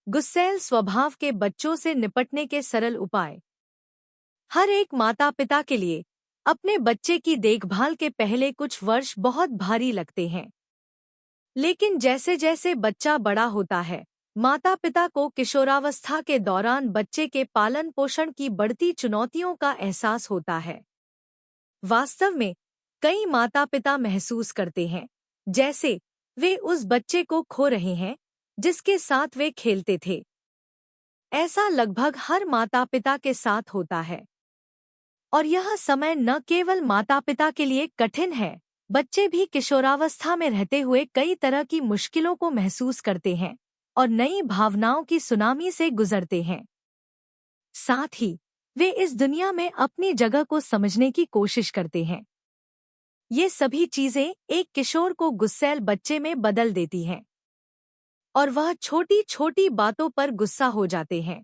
गुस्सैल स्वभाव के बच्चों से निपटने के सरल उपाय। हर एक माता पिता के लिए अपने बच्चे की देखभाल के पहले कुछ वर्ष बहुत भारी लगते हैं, लेकिन जैसे जैसे बच्चा बड़ा होता है, माता पिता को किशोरावस्था के दौरान बच्चे के पालन पोषण की बढ़ती चुनौतियों का एहसास होता है। वास्तव में कई माता पिता महसूस करते हैं जैसे वे उस बच्चे को खो रहे हैं जिसके साथ वे खेलते थे। ऐसा लगभग हर माता पिता के साथ होता है, और यह समय न केवल माता पिता के लिए कठिन है, बच्चे भी किशोरावस्था में रहते हुए कई तरह की मुश्किलों को महसूस करते हैं और नई भावनाओं की सुनामी से गुजरते हैं। साथ ही वे इस दुनिया में अपनी जगह को समझने की कोशिश करते हैं। ये सभी चीजें एक किशोर को गुस्सैल बच्चे में बदल देती हैं और वह छोटी छोटी बातों पर गुस्सा हो जाते हैं।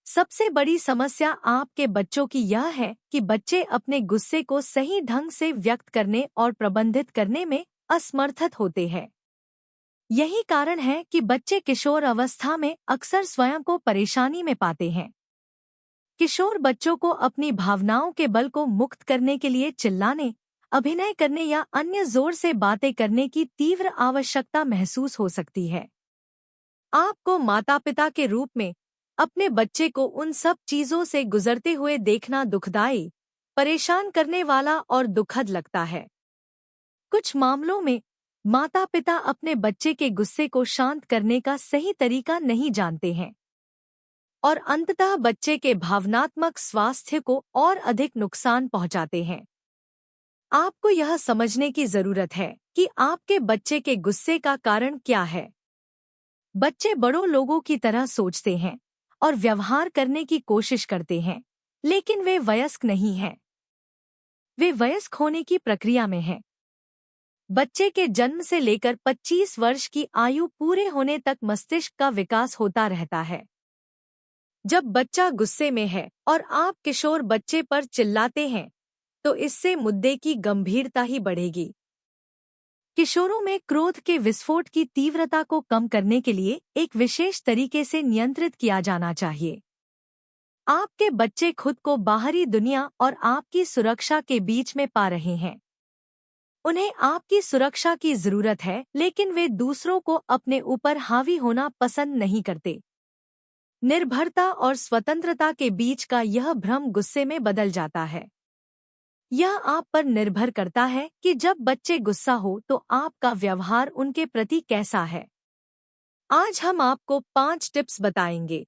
सबसे बड़ी समस्या आपके बच्चों की यह है कि बच्चे अपने गुस्से को सही ढंग से व्यक्त करने और प्रबंधित करने में असमर्थ होते हैं। यही कारण है कि बच्चे किशोर अवस्था में अक्सर स्वयं को परेशानी में पाते हैं। किशोर बच्चों को अपनी भावनाओं के बल को मुक्त करने के लिए चिल्लाने, अभिनय करने या अन्य जोर से बातें करने की तीव्र आवश्यकता महसूस हो सकती है। आपको माता-पिता के रूप में अपने बच्चे को उन सब चीजों से गुजरते हुए देखना दुखदाई, परेशान करने वाला और दुखद लगता है। कुछ मामलों में माता-पिता अपने बच्चे के गुस्से को शांत करने का सही तरीका नहीं जानते हैं और अंततः बच्चे के भावनात्मक स्वास्थ्य को और अधिक नुकसान पहुंचाते हैं। आपको यह समझने की जरूरत है कि आपके बच्चे के गुस्से का कारण क्या है। बच्चे बड़ों लोगों की तरह सोचते हैं और व्यवहार करने की कोशिश करते हैं, लेकिन वे वयस्क नहीं हैं। वे वयस्क होने की प्रक्रिया में हैं। बच्चे के जन्म से लेकर 25 वर्ष की आयु पूरे होने तक मस्तिष्क का विकास होता रहता है। जब बच्चा गुस्से में है और आप किशोर बच्चे पर चिल्लाते हैं, तो इससे मुद्दे की गंभीरता ही बढ़ेगी। किशोरों में क्रोध के विस्फोट की तीव्रता को कम करने के लिए एक विशेष तरीके से नियंत्रित किया जाना चाहिए। आपके बच्चे खुद को बाहरी दुनिया और आपकी सुरक्षा के बीच में पा रहे हैं। उन्हें आपकी सुरक्षा की जरूरत है, लेकिन वे दूसरों को अपने ऊपर हावी होना पसंद नहीं करते। निर्भरता और स्वतंत्रता के बीच का यह भ्रम गुस्से में बदल जाता है। यह आप पर निर्भर करता है कि जब बच्चे गुस्सा हो तो आपका व्यवहार उनके प्रति कैसा है। आज हम आपको 5 टिप्स बताएंगे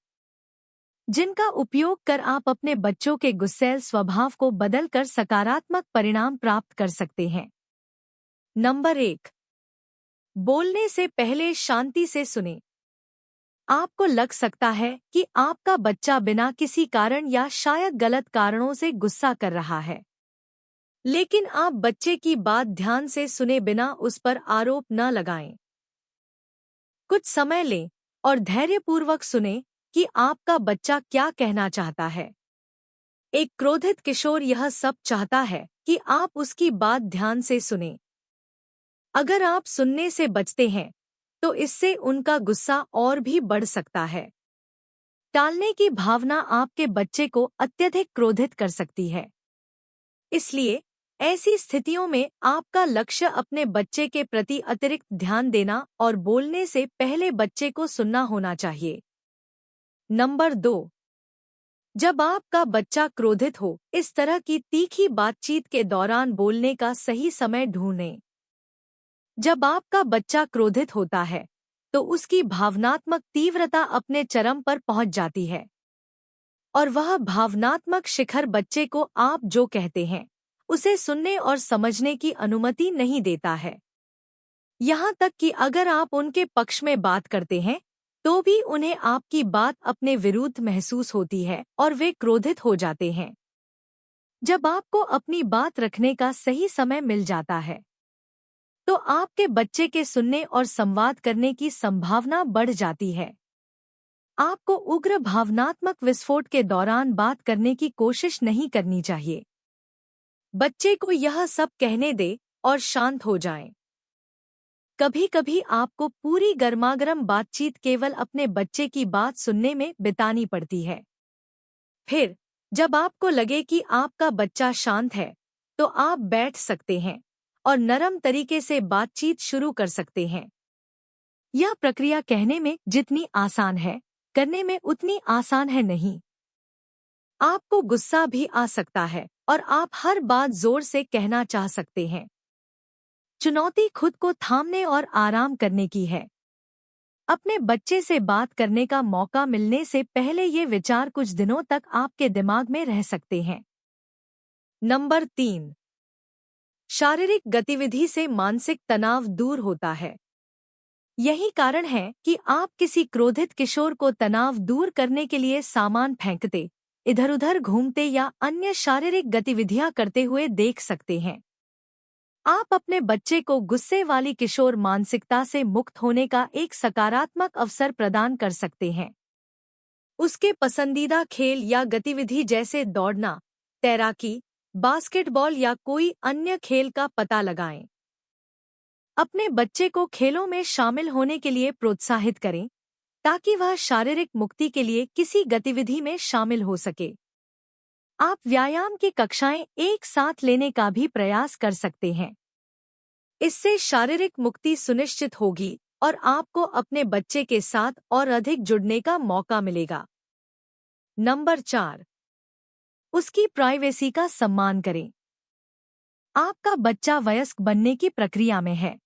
जिनका उपयोग कर आप अपने बच्चों के गुस्सैल स्वभाव को बदलकर सकारात्मक परिणाम प्राप्त कर सकते हैं। नंबर 1, बोलने से पहले शांति से सुनें। आपको लग सकता है कि आपका बच्चा बिना किसी कारण या शायद गलत कारणों से गुस्सा कर रहा है, लेकिन आप बच्चे की बात ध्यान से सुने बिना उस पर आरोप न लगाएं। कुछ समय लें और धैर्यपूर्वक सुनें कि आपका बच्चा क्या कहना चाहता है। एक क्रोधित किशोर यह सब चाहता है कि आप उसकी बात ध्यान से सुनें। अगर आप सुनने से बचते हैं, तो इससे उनका गुस्सा और भी बढ़ सकता है। टालने की भावना आपके बच्चे को अत्यधिक क्रोधित कर सकती है। इसलिए ऐसी स्थितियों में आपका लक्ष्य अपने बच्चे के प्रति अतिरिक्त ध्यान देना और बोलने से पहले बच्चे को सुनना होना चाहिए। नंबर 2, जब आपका बच्चा क्रोधित हो, इस तरह की तीखी बातचीत के दौरान बोलने का सही समय ढूंढें। जब आपका बच्चा क्रोधित होता है, तो उसकी भावनात्मक तीव्रता अपने चरम पर पहुंच जाती है और वह भावनात्मक शिखर बच्चे को आप जो कहते हैं उसे सुनने और समझने की अनुमति नहीं देता है। यहाँ तक कि अगर आप उनके पक्ष में बात करते हैं, तो भी उन्हें आपकी बात अपने विरुद्ध महसूस होती है और वे क्रोधित हो जाते हैं। जब आपको अपनी बात रखने का सही समय मिल जाता है, तो आपके बच्चे के सुनने और संवाद करने की संभावना बढ़ जाती है। आपको उग्र भावनात्मक विस्फोट के दौरान बात करने की कोशिश नहीं करनी चाहिए। बच्चे को यह सब कहने दे और शांत हो जाएं। कभी कभी आपको पूरी गर्मागर्म बातचीत केवल अपने बच्चे की बात सुनने में बितानी पड़ती है। फिर जब आपको लगे कि आपका बच्चा शांत है, तो आप बैठ सकते हैं और नरम तरीके से बातचीत शुरू कर सकते हैं। यह प्रक्रिया कहने में जितनी आसान है, करने में उतनी आसान है नहीं। आपको गुस्सा भी आ सकता है और आप हर बात जोर से कहना चाह सकते हैं। चुनौती खुद को थामने और आराम करने की है। अपने बच्चे से बात करने का मौका मिलने से पहले ये विचार कुछ दिनों तक आपके दिमाग में रह सकते हैं। नंबर 3, शारीरिक गतिविधि से मानसिक तनाव दूर होता है। यही कारण है कि आप किसी क्रोधित किशोर को तनाव दूर करने के लिए सामान फेंकते, इधर-उधर घूमते या अन्य शारीरिक गतिविधियां करते हुए देख सकते हैं। आप अपने बच्चे को गुस्से वाली किशोर मानसिकता से मुक्त होने का एक सकारात्मक अवसर प्रदान कर सकते हैं। उसके पसंदीदा खेल या गतिविधि जैसे दौड़ना, तैराकी, बास्केटबॉल या कोई अन्य खेल का पता लगाएं। अपने बच्चे को खेलों में शामिल होने के लिए प्रोत्साहित करें, ताकि वह शारीरिक मुक्ति के लिए किसी गतिविधि में शामिल हो सके। आप व्यायाम की कक्षाएं एक साथ लेने का भी प्रयास कर सकते हैं। इससे शारीरिक मुक्ति सुनिश्चित होगी और आपको अपने बच्चे के साथ और अधिक जुड़ने का मौका मिलेगा। नंबर 4, उसकी प्राइवेसी का सम्मान करें। आपका बच्चा वयस्क बनने की प्रक्रिया में है।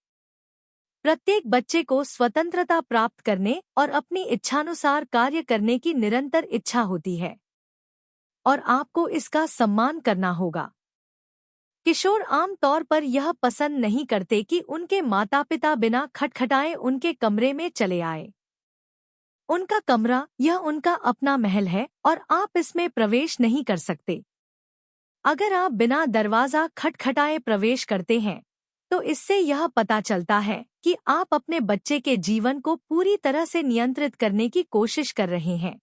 प्रत्येक बच्चे को स्वतंत्रता प्राप्त करने और अपनी इच्छानुसार कार्य करने की निरंतर इच्छा होती है, और आपको इसका सम्मान करना होगा। किशोर आम तौर पर यह पसंद नहीं करते कि उनके माता-पिता बिना खटखटाए उनके कमरे में चले आए। उनका कमरा यह उनका अपना महल है और आप इसमें प्रवेश नहीं कर सकते। अगर आप बिना दरवाजा खटखटाए प्रवेश करते हैं, तो इससे यह पता चलता है कि आप अपने बच्चे के जीवन को पूरी तरह से नियंत्रित करने की कोशिश कर रहे हैं।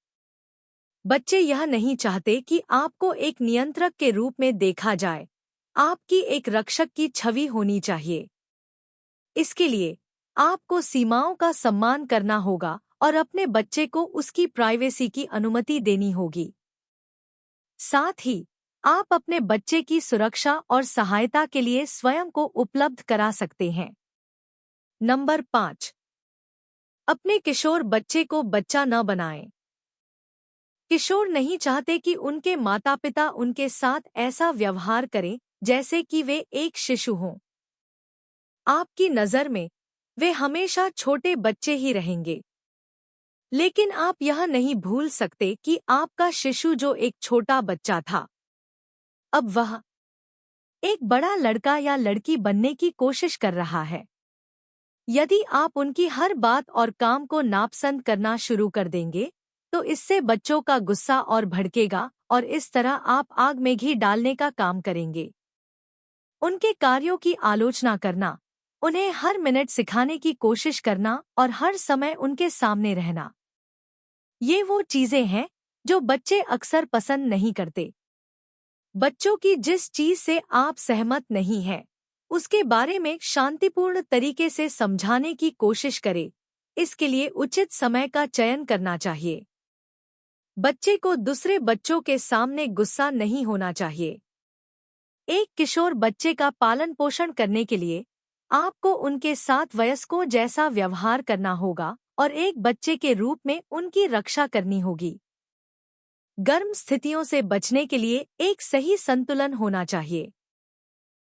बच्चे यह नहीं चाहते कि आपको एक नियंत्रक के रूप में देखा जाए। आपकी एक रक्षक की छवि होनी चाहिए। इसके लिए आपको सीमाओं का सम्मान करना होगा और अपने बच्चे को उसकी प्राइवेसी की अनुमति देनी होगी। साथ ही आप अपने बच्चे की सुरक्षा और सहायता के लिए स्वयं को उपलब्ध करा सकते हैं। नंबर 5, अपने किशोर बच्चे को बच्चा न बनाएं। किशोर नहीं चाहते कि उनके माता-पिता उनके साथ ऐसा व्यवहार करें जैसे कि वे एक शिशु हों। आपकी नज़र में वे हमेशा छोटे बच्चे ही रहेंगे। लेकिन आप यह नहीं भूल सकते कि आपका शिशु जो एक छोटा बच्चा था, अब वह एक बड़ा लड़का या लड़की बनने की कोशिश कर रहा है। यदि आप उनकी हर बात और काम को नापसंद करना शुरू कर देंगे, तो इससे बच्चों का गुस्सा और भड़केगा और इस तरह आप आग में घी डालने का काम करेंगे। उनके कार्यों की आलोचना करना, उन्हें हर मिनट सिखाने की कोशिश करना और हर समय उनके सामने रहना, ये वो चीजें हैं जो बच्चे अक्सर पसंद नहीं करते। बच्चों की जिस चीज से आप सहमत नहीं हैं, उसके बारे में शांतिपूर्ण तरीके से समझाने की कोशिश करें। इसके लिए उचित समय का चयन करना चाहिए। बच्चे को दूसरे बच्चों के सामने गुस्सा नहीं होना चाहिए। एक किशोर बच्चे का पालन पोषण करने के लिए आपको उनके साथ वयस्कों जैसा व्यवहार करना होगा और एक बच्चे के रूप में उनकी रक्षा करनी होगी। गर्म स्थितियों से बचने के लिए एक सही संतुलन होना चाहिए।